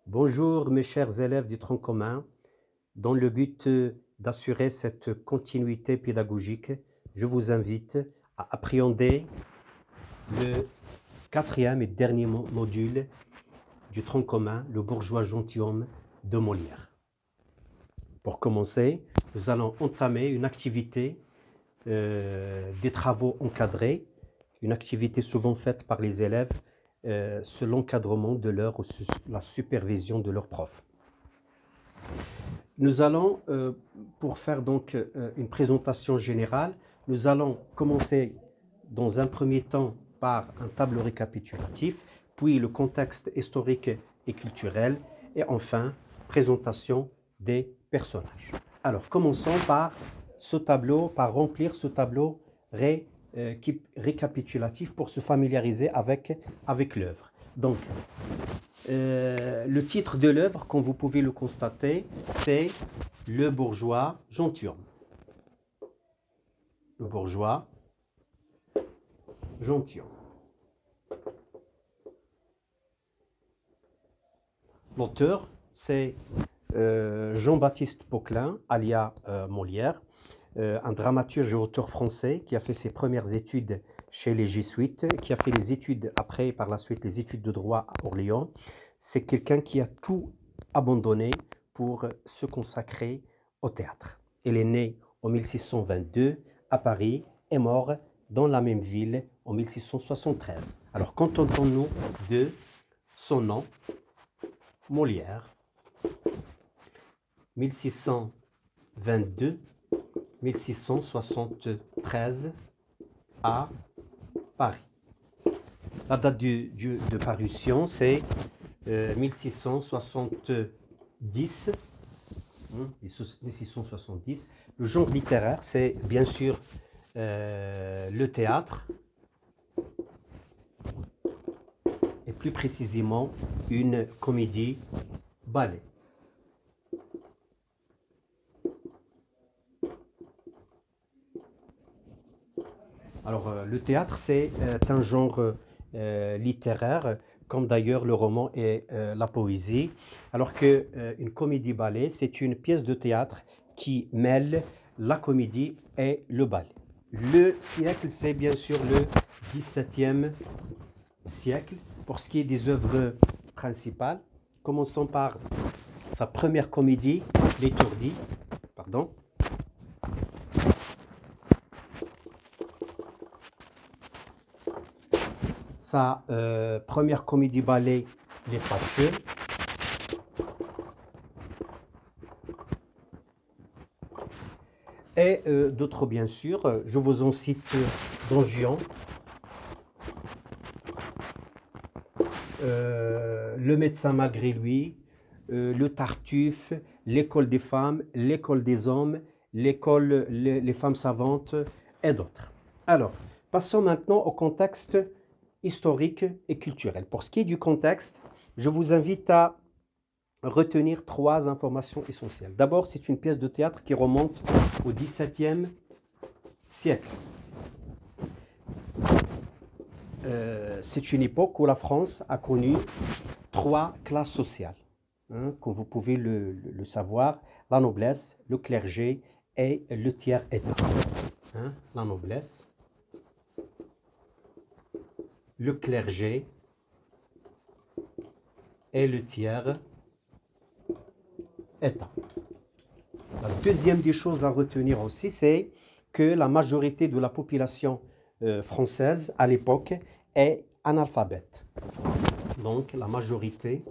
Bonjour mes chers élèves du tronc commun. Dans le but d'assurer cette continuité pédagogique, je vous invite à appréhender le quatrième et dernier module du tronc commun, le bourgeois gentilhomme de Molière. Pour commencer, nous allons entamer une activité des travaux encadrés, une activité souvent faite par les élèves sous l'encadrement de leur, la supervision de leur prof. Nous allons, pour faire donc une présentation générale, nous allons commencer dans un premier temps par un tableau récapitulatif, puis le contexte historique et culturel, et enfin, présentation des personnages. Alors, commençons par ce tableau, par remplir ce tableau récapitulatif pour se familiariser avec l'œuvre. Donc, le titre de l'œuvre, comme vous pouvez le constater, c'est Le bourgeois gentilhomme. Le bourgeois gentilhomme. L'auteur, c'est Jean-Baptiste Poquelin, alias Molière, un dramaturge et auteur français qui a fait ses premières études chez les Jésuites, qui a fait les études après, par la suite, les études de droit à Orléans. C'est quelqu'un qui a tout abandonné pour se consacrer au théâtre. Il est né en 1622 à Paris et mort dans la même ville en 1673. Alors, contentons-nous de son nom, Molière, 1622-1673 à Paris. La date de parution, c'est 1670. 1670. Le genre littéraire, c'est bien sûr le théâtre, et plus précisément une comédie-ballet. Alors, le théâtre, c'est un genre littéraire, comme d'ailleurs le roman et la poésie, alors qu'une comédie-ballet, c'est une pièce de théâtre qui mêle la comédie et le ballet. Le siècle, c'est bien sûr le XVIIe siècle. Pour ce qui est des œuvres principales, commençons par sa première comédie, L'étourdi, pardon. Sa première comédie-ballet, Les Fâcheux. Et d'autres, bien sûr, je vous en cite Don Juan, Le médecin malgré lui, Le Tartuffe, L'école des femmes, L'école des hommes, l'école les femmes savantes et d'autres. Alors, passons maintenant au contexte historique et culturel. Pour ce qui est du contexte, je vous invite à retenir trois informations essentielles. D'abord, c'est une pièce de théâtre qui remonte au XVIIe siècle. C'est une époque où la France a connu trois classes sociales, hein, comme vous pouvez le savoir, la noblesse, le clergé et le tiers-état. Hein, la noblesse, le clergé et le tiers-état. La deuxième des choses à retenir aussi, c'est que la majorité de la population française à l'époque est analphabète. Donc la majorité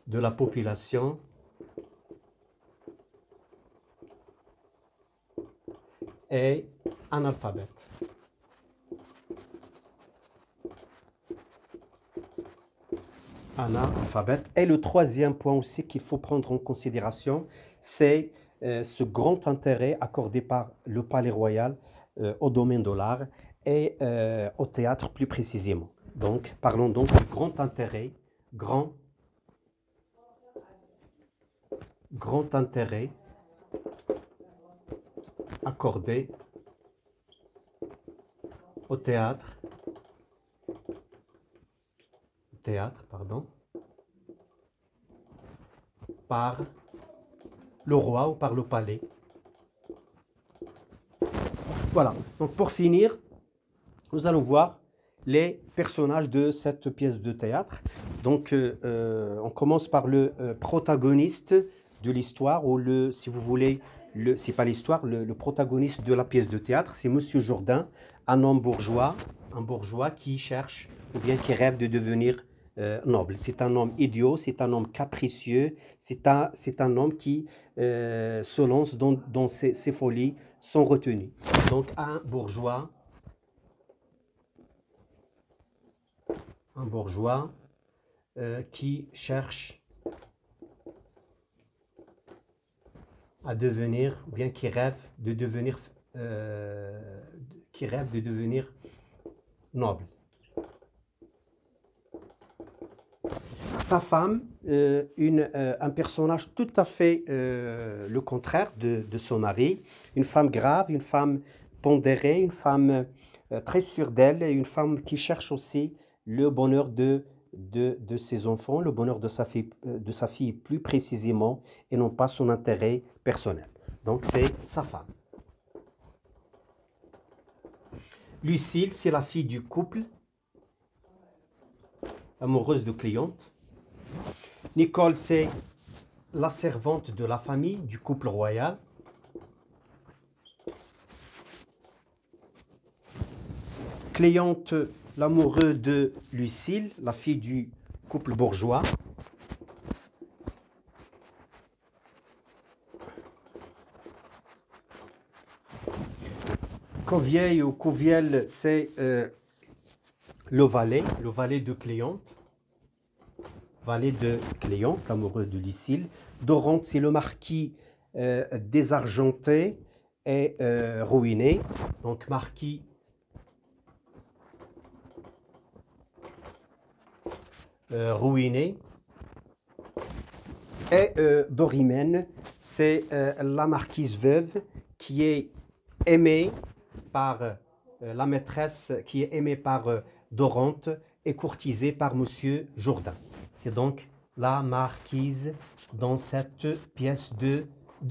de la population est analphabète. Analphabète. Et le troisième point aussi qu'il faut prendre en considération, c'est ce grand intérêt accordé par le Palais Royal au domaine de l'art et au théâtre plus précisément. Donc, parlons donc du grand intérêt, grand intérêt accordé au théâtre théâtre, pardon, par le roi ou par le palais. Voilà, donc pour finir, nous allons voir les personnages de cette pièce de théâtre. Donc on commence par le protagoniste de l'histoire, ou si vous voulez, c'est pas l'histoire, le protagoniste de la pièce de théâtre, c'est Monsieur Jourdain, un homme bourgeois, qui cherche ou bien qui rêve de devenir noble. C'est un homme idiot, c'est un homme capricieux, c'est un homme qui se lance dans ses folies sans retenue. Donc un bourgeois qui cherche à devenir, ou bien qui rêve de devenir noble. Sa femme, un personnage tout à fait le contraire de son mari, une femme grave, une femme pondérée, une femme très sûre d'elle, et une femme qui cherche aussi le bonheur de ses enfants, le bonheur de sa fille plus précisément, et non pas son intérêt personnel. Donc c'est sa femme. Lucille, c'est la fille du couple, amoureuse de Cléante. Nicole, c'est la servante de la famille, du couple royal. Cléante, l'amoureux de Lucille, la fille du couple bourgeois. Covieille ou Couviel, c'est le valet de Cléante. Valet de Cléante, amoureux de Lucille. Dorante, c'est le marquis désargenté et ruiné. Donc marquis ruiné. Et Dorimène, c'est la marquise veuve qui est aimée par la maîtresse, qui est aimée par Dorante et courtisée par Monsieur Jourdain. C'est donc la marquise dans cette pièce de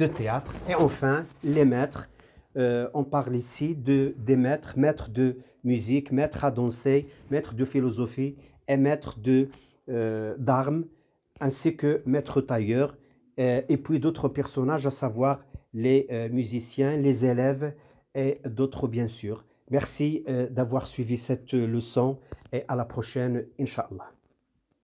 théâtre. Et enfin, les maîtres. On parle ici des maîtres, maîtres de musique, maîtres à danser, maîtres de philosophie et maîtres d'armes, ainsi que maîtres tailleurs, et puis d'autres personnages, à savoir les musiciens, les élèves et d'autres bien sûr. Merci d'avoir suivi cette leçon et à la prochaine, Inch'Allah.